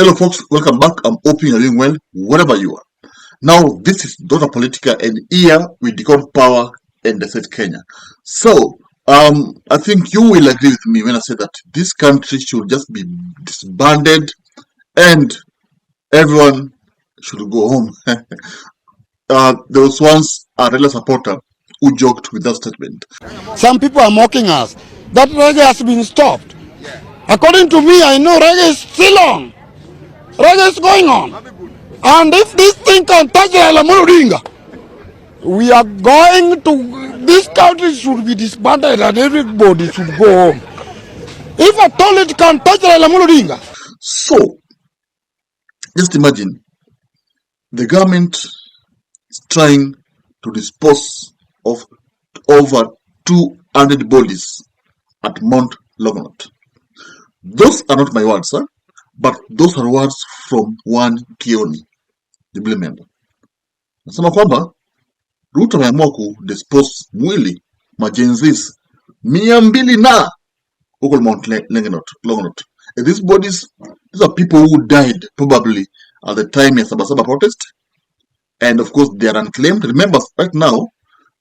Hello folks, welcome back. I'm hoping you're doing well wherever you are. Now, this is Dota Politica, and here we decode power and the state Kenya. So, I think you will agree with me when I say that this country should just be disbanded and everyone should go home. There was once a raila supporter who joked with that statement. Some people are mocking us. That reggae has been stopped. According to me, I know reggae is still on. Reggae is going on. And if this thing can touch Raila Odinga, we are going to, this country should be disbanded and everybody should go home. If at all it can touch Raila Odinga. So, just imagine the government is trying to dispose of over 200 bodies at Mount Longonot. Those are not my words, huh? But those are words from one Kioni, the blue member. Nasema kwamba Ruto ameamua kudispose mwili majenzis 200 na huko Mount Longonot. And these bodies, these are people who died probably at the time of Sabasaba protest. And of course, they are unclaimed. Remember, right now,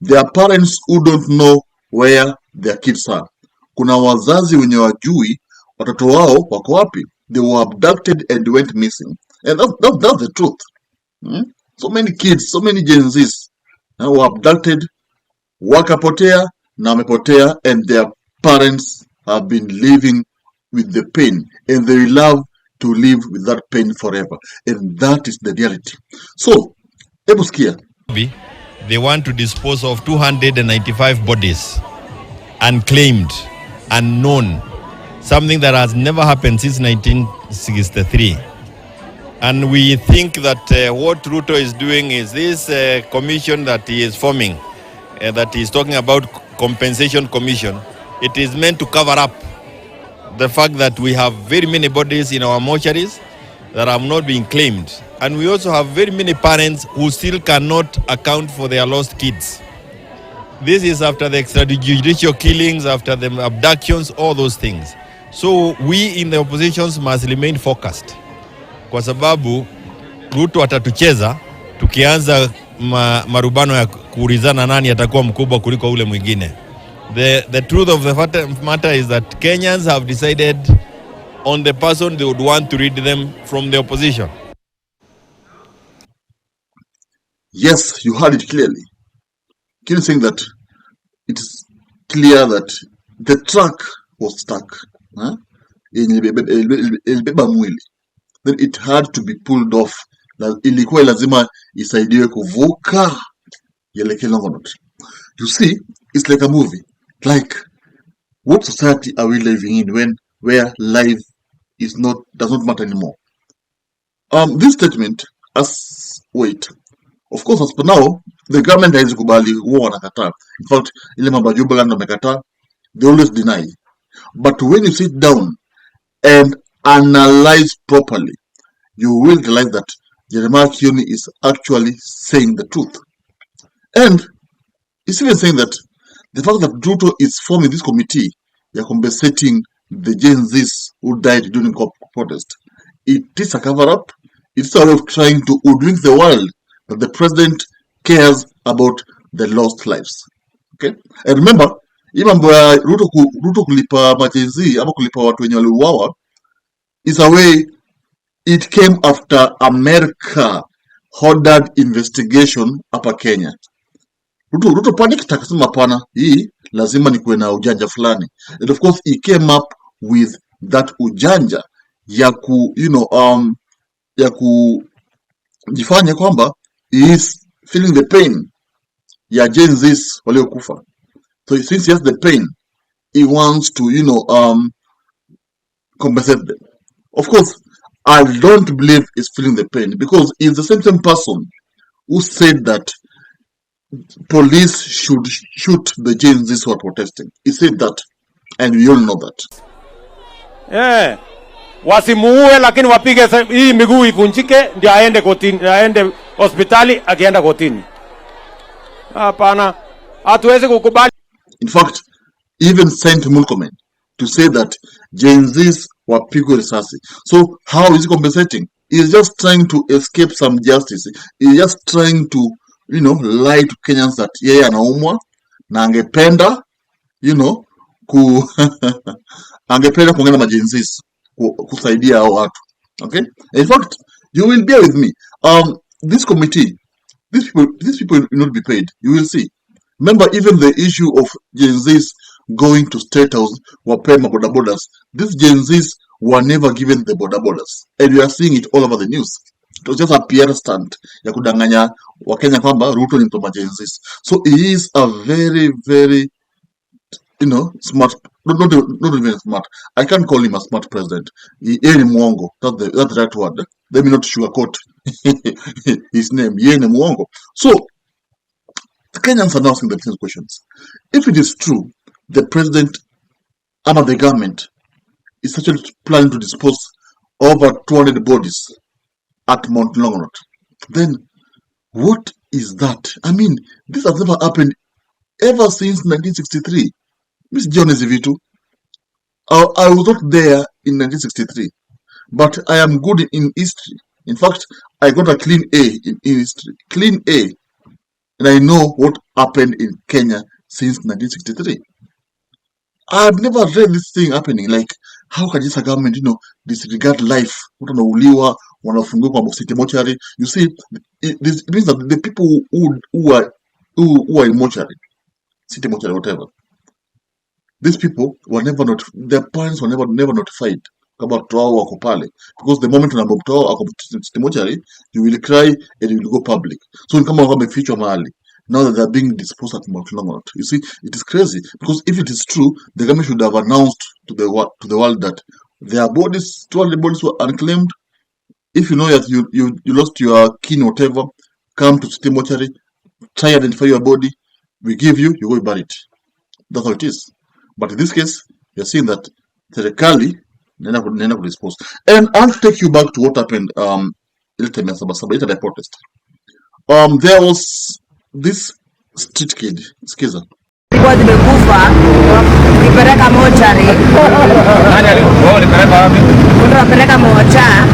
there are parents who don't know where their kids are. Kuna wazazi wenye wajui watoto wao wako wapi. They were abducted and went missing. And that's the truth. So many kids, so many Gen Zs were abducted, wakapotea, na wamepotea, and their parents have been living with the pain. And they love to live with that pain forever. And that is the reality. So, hebu sikia. They want to dispose of 295 bodies, unclaimed, unknown, something that has never happened since 1963. And we think that what Ruto is doing is this commission that he is forming, that he is talking about, compensation commission. It is meant to cover up the fact that we have very many bodies in our mortuaries that have not been claimed. And we also have very many parents who still cannot account for their lost kids. This is after the extrajudicial killings, after the abductions, all those things. So we in the oppositions must remain focused. Kwa sababu Ruto atatucheza tukianza marubano ya kuulizana nani atakuwa mkubwa kuliko ule mwingine. The truth of the matter is that Kenyans have decided on the person they would want to read them from the opposition. Yes, you heard it clearly. Can you think that it is clear that the truck was stuck? Ilibeba mwili. Then it had to be pulled off. Ilikuwa lazima isaidiwe kuvuka yeleke Longonot. You see, it's like a movie. Like, what society are we living in where life does not matter anymore? This statement, of course, as per now, the government haizi kubali huwa wanakataa. In fact, ile mambo Jubaland wamekataa, they always deny. But when you sit down and analyze properly, you will realize that Jeremiah Kioni is actually saying the truth. And he's even saying that the fact that Ruto is forming this committee, they are compensating the Gen Zs who died during protest. It is a cover-up. It's a way of trying to hoodwink the world that the president cares about the lost lives. Okay? And remember, even Ruto kulipa majenzi ama kulipa watu wenye waliuawa is a way it came after America ordered investigation hapa Kenya. Ruto panicked akasema hapana, hii lazima nikuwe na ujanja fulani. And of course he came up with that ujanja ya kujifanya kwamba he is feeling the pain ya Gen Zs waliokufa. So since he has the pain, he wants to compensate them. Of course, I don't believe he's feeling the pain because he's the same person who said that police should shoot the Gen Zs who are protesting. He said that, and we all know that. Wasimuue lakini wapige hii miguu ivunjike ndio aende kotini, aende hospitali akienda kotini. Hapana, hatuwezi kukubali. In fact, even sent Mulkomen to say that Gen Zs wapigwe risasi. So how is he compensating? He's just trying to escape some justice. He's just trying to, lie to Kenyans that yeye anaumwa na angependa, ku angependa kuongea na majenzis kusaidia hao watu. Okay? In fact, you will bear with me. This committee, these people will not be paid. You will see. Remember, even the issue of Gen Zs going to State House were paid border borders. These Gen Zs were never given the border borders. And we are seeing it all over the news. It was just a PR stunt ya kudanganya Wakenya kwamba Ruto ni mtu wa Gen Zs. So he is a very, very, smart, not even smart. I can't call him a smart president. Yeye ni mwongo. That's the right word. Let me not sugarcoat his name. Yeye ni mwongo. So, the Kenyans are now asking themselves questions. If it is true, the president and the government is actually planning to dispose over 200 bodies at Mount Longonot, then what is that? I mean, this has never happened ever since 1963. Miss John Zivitu, I was not there in 1963, but I am good in history. In fact, I got a clean A in history. Clean A. And I know what happened in Kenya since 1963. I've never read this thing happening. Like, how can this government, disregard life? Wanauliwa, wanafungwa kwa city mortuary. You see, it means that the people who are in mortuary, city mortuary, whatever, these people were never their parents were never notified about wao wako pale, because the moment unamtoa wao ako city mortuary, you will cry and you will go public. So ni kama wamefichwa mahali. Now that they are being disposed at Mount Longonot. You see, it is crazy, because if it is true, the government should have announced to the world that their bodies, 200 bodies were unclaimed. If you know that you lost your kin, whatever, come to city mortuary, try identify your body, we give you, you go bury it. That's how it is. But in this case, you're seeing that serikali nena dispose. And I'll take you back to what happened ile protest. There was this street kid, skiza. Kwa zimekufa, nipeleka mochari. Nani alikuwa nipeleka wapi? Nipeleka mocha.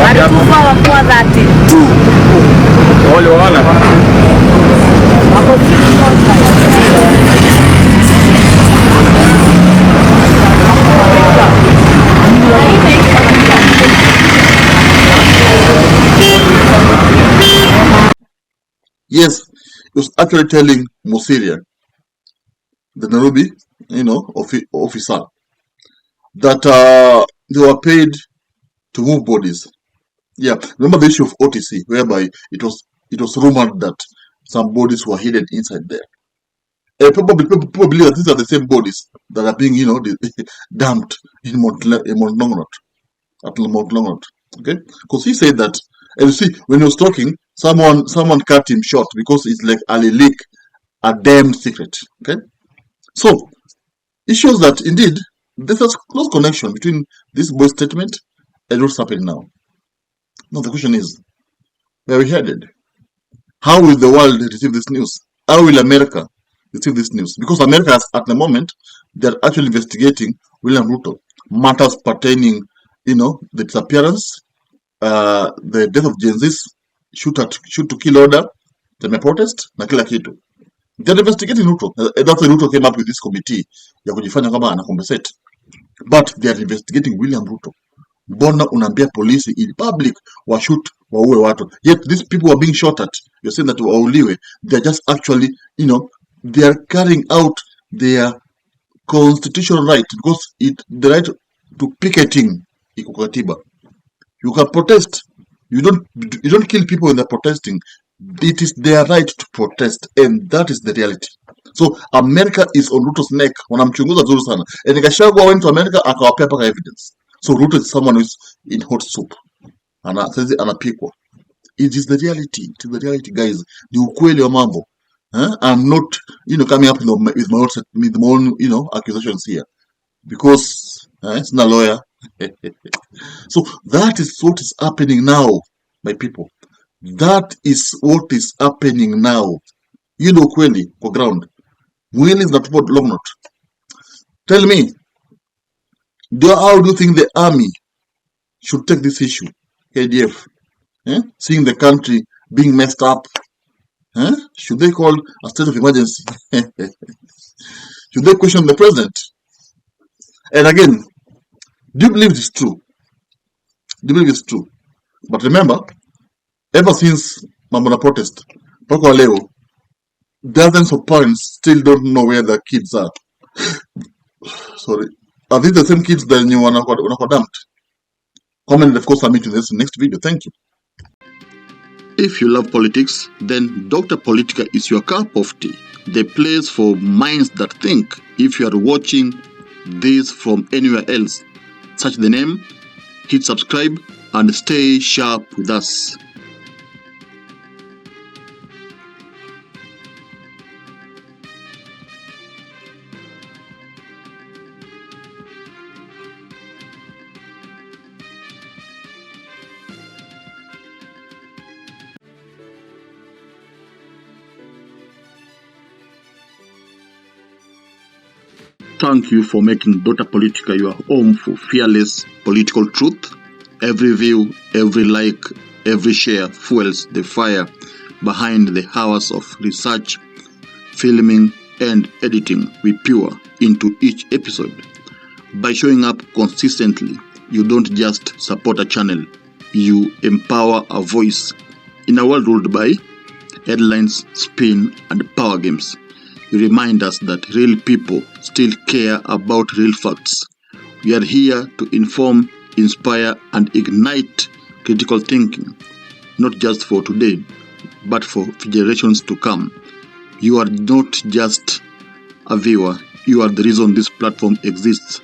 Walikufa wakuwa 32. Wale wala. Hapo yes, he was actually telling Musiria, the Nairobi, officer, that they were paid to move bodies. Yeah, remember the issue of OTC, whereby it was rumored that some bodies were hidden inside there. People believe that these are the same bodies that are being, dumped in Mount Longonot, at Mount Longonot. Okay, because he said that, and you see, when he was talking, someone cut him short because it's like a leak, a damn secret. Okay, so it shows that indeed there's a close connection between this boy's statement and what's happening now. Now the question is, where are we headed? How will the world receive this news? How will America receive this news? Because America, at the moment, they're actually investigating William Ruto, matters pertaining, the disappearance, the death of Gen Z's, shoot to kill order, the protest, na kila kitu. They're investigating Ruto. That's why Ruto came up with this committee ya kujifanya kama anacompensate. But they are investigating William Ruto. Mbona unaambia polisi in public washoot waue watu? Yet these people are being shot at. You're saying that wauliwe. They're just actually, they are carrying out their constitutional right, because the right to picketing iko katiba. You can protest. You don't kill people when they're protesting. It is their right to protest, and that is the reality. So America is on Ruto's neck. Wanamchunguza zuri sana. And Gachagua went to America akawapea paka evidence. So Ruto is someone who is in hot soup. Anapikwa. It is the reality. It is the reality, guys. The ukweli wa mambo. I'm not, coming up with my own, accusations here, because it's not a lawyer. So that is what is happening now, my people. That is what is happening now. Kweli kwa ground. Mwili zinatupwa Longonot. Tell me, How do you think the army should take this issue? KDF, seeing the country being messed up, should they call a state of emergency? Should they question the president? And again, do you believe it's true? Do you believe it's true? But remember, ever since Mamona protest, mpaka wa leo, dozens of parents still don't know where their kids are. Sorry. Are these the same kids that you want to dumped? Comment and of course submit in this next video. Thank you. If you love politics, then Dr. Politica is your cup of tea. The place for minds that think. If you are watching this from anywhere else, search the name, hit subscribe, and stay sharp with us. Thank you for making Dr. Politica your home for fearless political truth. Every view, every like, every share fuels the fire behind the hours of research, filming, and editing we pour into each episode. By showing up consistently, you don't just support a channel, you empower a voice. In a world ruled by headlines, spin, and power games, you remind us that real people still care about real facts. We are here to inform, inspire, and ignite critical thinking, not just for today, but for generations to come. You are not just a viewer, you are the reason this platform exists.